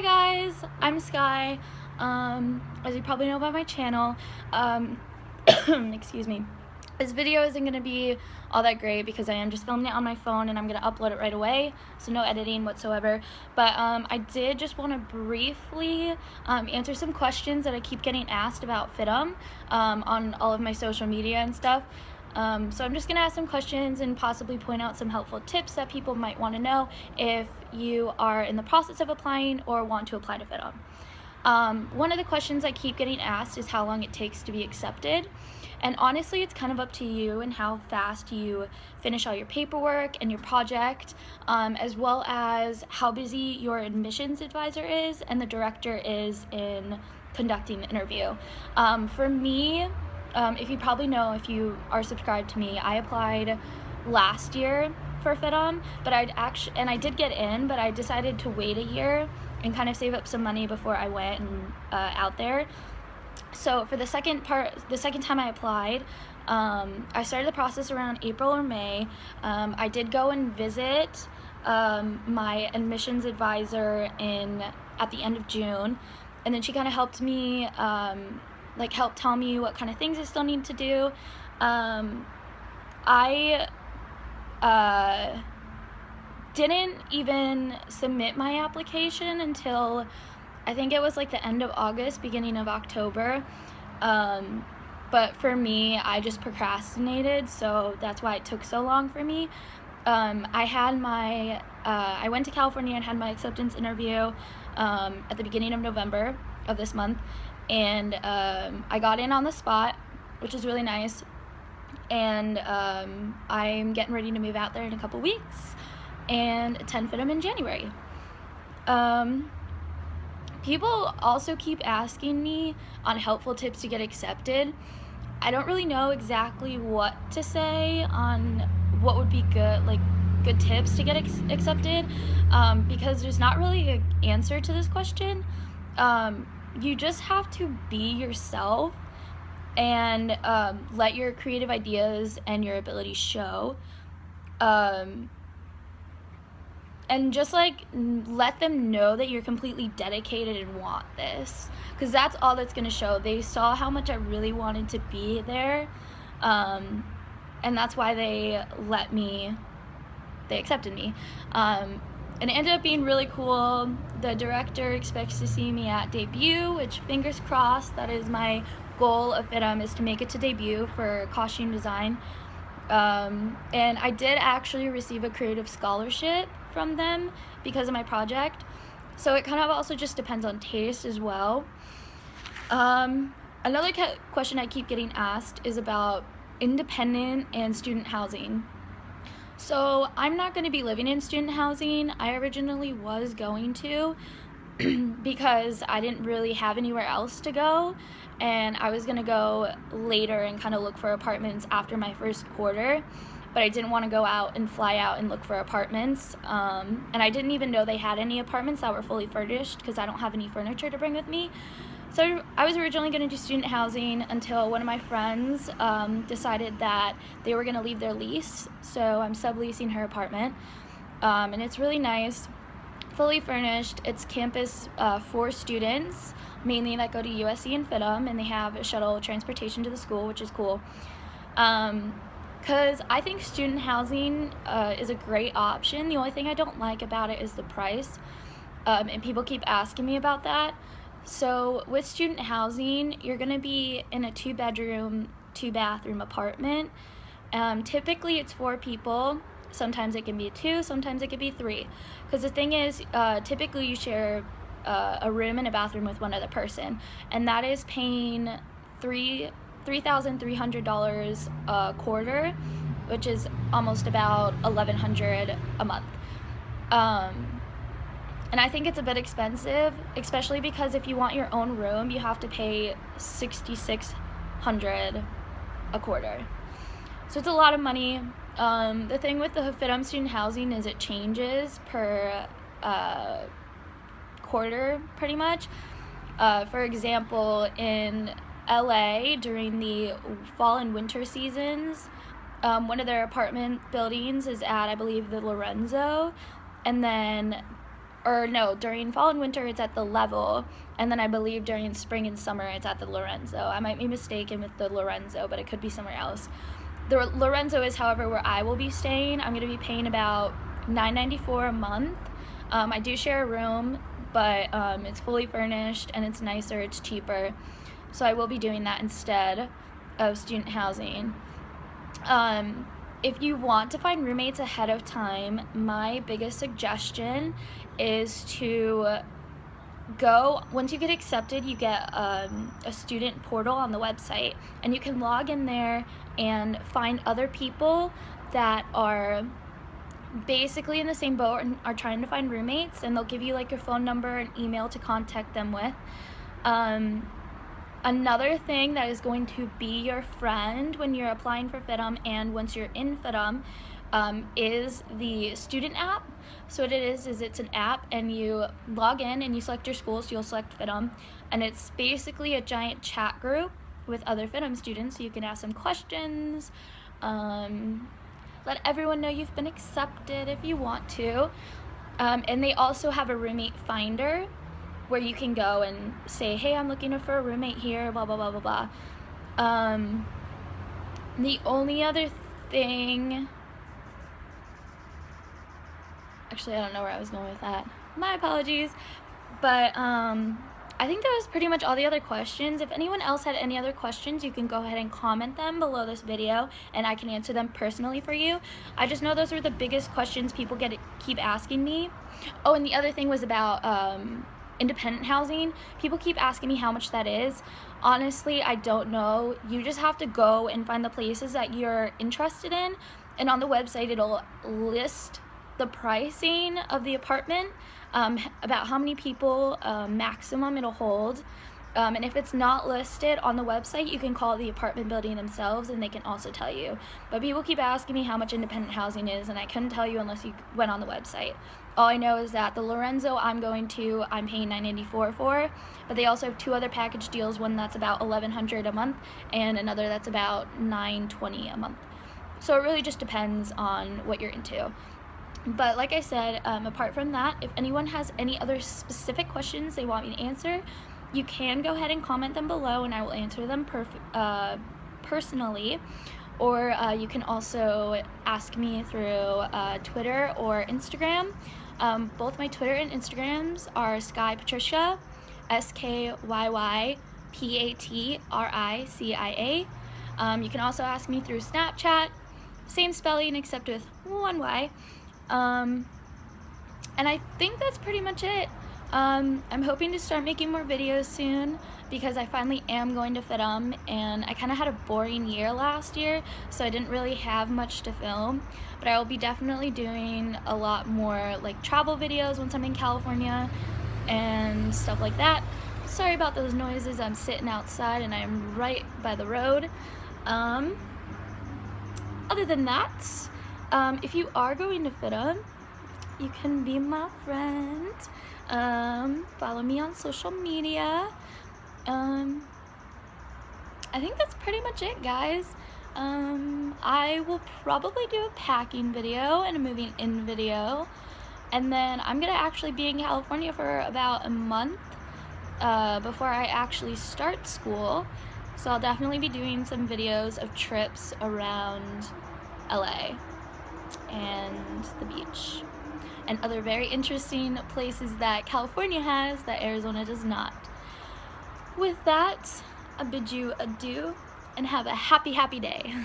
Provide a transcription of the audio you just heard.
Hi guys, I'm Sky. As you probably know by my channel, excuse me. This video isn't going to be all that great because I am just filming it on my phone and I'm going to upload it right away, so no editing whatsoever. But I did just want to briefly answer some questions that I keep getting asked about FIDM on all of my social media and stuff. So I'm just going to ask some questions and possibly point out some helpful tips that people might want to know if you are in the process of applying or want to apply to FIDM. One of the questions I keep getting asked is how long it takes to be accepted. And honestly, it's kind of up to you and how fast you finish all your paperwork and your project, as well as how busy your admissions advisor is and the director is in conducting the interview. For me, if you probably know, if you are subscribed to me, I applied last year for FIDM, but I did get in, but I decided to wait a year and kind of save up some money before I went and out there. So for the second time I applied, I started the process around April or May. I did go and visit my admissions advisor at the end of June, and then she kind of helped me, helped tell me what kind of things I still need to do. I didn't even submit my application until I think it was like the end of August, beginning of October. But for me, I just procrastinated, so that's why it took so long for me. I went to California and had my acceptance interview at the beginning of November of this month, and I got in on the spot, which is really nice. And I'm getting ready to move out there in a couple weeks and attend FIDM in January. People also keep asking me on helpful tips to get accepted. I don't really know exactly what to say on what would be good tips to get accepted, because there's not really an answer to this question. You just have to be yourself and let your creative ideas and your abilities show. And just let them know that you're completely dedicated and want this, because that's all that's going to show. They saw how much I really wanted to be there, and that's why they accepted me. And it ended up being really cool. The director expects to see me at debut, which fingers crossed. That is my goal of FIDM, is to make it to debut for costume design. And I did actually receive a creative scholarship from them because of my project, so it kind of also just depends on taste as well. Another question I keep getting asked is about independent and student housing. So I'm not going to be living in student housing. I originally was going to because I didn't really have anywhere else to go, and I was going to go later and kind of look for apartments after my first quarter, but I didn't want to go out and fly out and look for apartments, and I didn't even know they had any apartments that were fully furnished because I don't have any furniture to bring with me. So I was originally going to do student housing until one of my friends decided that they were going to leave their lease, so I'm subleasing her apartment, and it's really nice, fully furnished. It's campus for students, mainly that go to USC and FIDM, and they have a shuttle transportation to the school, which is cool. Because I think student housing is a great option. The only thing I don't like about it is the price, and people keep asking me about that. So with student housing, you're going to be in a 2-bedroom, 2-bathroom apartment. Typically it's 4 people. Sometimes it can be 2, sometimes it can be 3. Because the thing is, typically you share a room and a bathroom with one other person, and that is paying $3,300 a quarter, which is almost about $1,100 a month. And I think it's a bit expensive, especially because if you want your own room, you have to pay $6,600 a quarter. So it's a lot of money. The thing with the FIDM student housing is it changes per quarter, pretty much. For example, in LA during the fall and winter seasons, one of their apartment buildings is at, I believe, the Lorenzo, and then or no, during fall and winter it's at the Level, and then I believe during spring and summer it's at the Lorenzo. I might be mistaken with the Lorenzo, but it could be somewhere else. The Lorenzo is, however, where I will be staying. I'm going to be paying about $9.94 a month. I do share a room, but it's fully furnished and it's nicer, it's cheaper. So I will be doing that instead of student housing. If you want to find roommates ahead of time, my biggest suggestion is to go, once you get accepted, you get a student portal on the website, and you can log in there and find other people that are basically in the same boat and are trying to find roommates, and they'll give you like your phone number and email to contact them with. Another thing that is going to be your friend when you're applying for FIDM and once you're in FIDM is the student app. So what it is it's an app, and you log in and you select your school, so you'll select FIDM, and it's basically a giant chat group with other FIDM students, so you can ask them questions, let everyone know you've been accepted if you want to, and they also have a roommate finder where you can go and say, hey, I'm looking for a roommate here, blah, blah, blah, blah, blah. The only other thing, actually, I don't know where I was going with that. My apologies. But I think that was pretty much all the other questions. If anyone else had any other questions, you can go ahead and comment them below this video, and I can answer them personally for you. I just know those are the biggest questions people keep asking me. Oh, and the other thing was about independent housing. People keep asking me how much that is. Honestly, I don't know. You just have to go and find the places that you're interested in, and on the website it'll list the pricing of the apartment, about how many people maximum it'll hold, and if it's not listed on the website, you can call the apartment building themselves and they can also tell you. But people keep asking me how much independent housing is, and I couldn't tell you unless you went on the website. All I know is that the Lorenzo I'm paying $9.94 for, but they also have two other package deals, one that's about $1,100 a month and another that's about $920 a month. So it really just depends on what you're into. But like I said, apart from that, if anyone has any other specific questions they want me to answer, you can go ahead and comment them below and I will answer them personally. Or you can also ask me through Twitter or Instagram. Both my Twitter and Instagrams are Patricia, SKYYPATRICIA. You can also ask me through Snapchat, same spelling except with one Y. And I think that's pretty much it. I'm hoping to start making more videos soon because I finally am going to FIDM, and I kind of had a boring year last year, so I didn't really have much to film. But I will be definitely doing a lot more like travel videos once I'm in California and stuff like that. Sorry about those noises. I'm sitting outside and I'm right by the road. Other than that, if you are going to FIDM, you can be my friend. Follow me on social media. I think that's pretty much it, guys. I will probably do a packing video and a moving in video, and then I'm gonna actually be in California for about a month before I actually start school, so I'll definitely be doing some videos of trips around LA and the beach and other very interesting places that California has that Arizona does not. With that, I bid you adieu and have a happy, happy day.